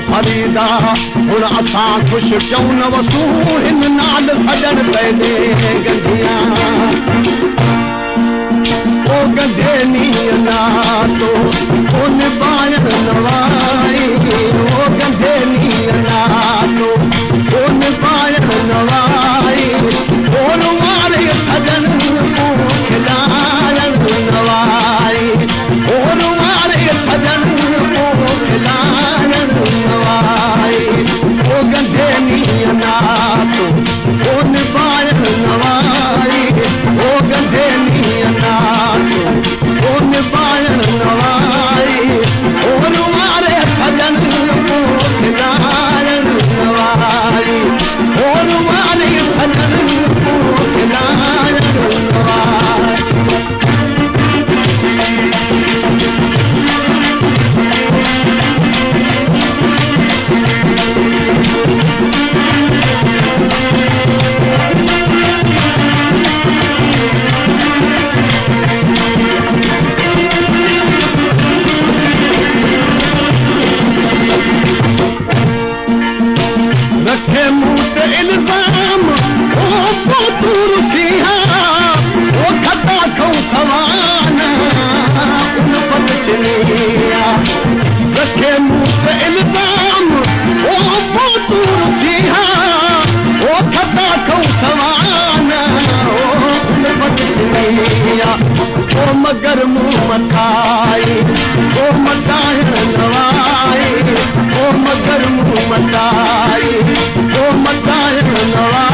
फरीदा हुन असां ख़ुशि क्यों न वसूं हिन नाल सजण पहले गंधियां ओ गंधे नीअ नातो उन पायण नवाई ओ गंधे नीअ नातो उन पायण नवाई ओन वारे सजन खिलायण नवाई ओन वारे सजन खिलायण नवाई ओ गंधे नीअ नातो उन पायण नवाई ओ गंधे नीअ नातो उन पायण नवाई ओन वारे सजन खिलायण नवाई ओन वारे सजन खिलायण नवाई रखे मुंह ते इल्ज़ाम ओ पोतू रुखिया ओ खता खाऊं खवाना उन बदतनिया रखे मुंह ते इल्ज़ाम ओ पोतू रुखिया ओ खता खाऊं खवाना उन बदतनिया ओ मगर मुंह मथाई ओ मटाइण नवाई ओ मगर मुंह मटाई ओ मटाइण नवाई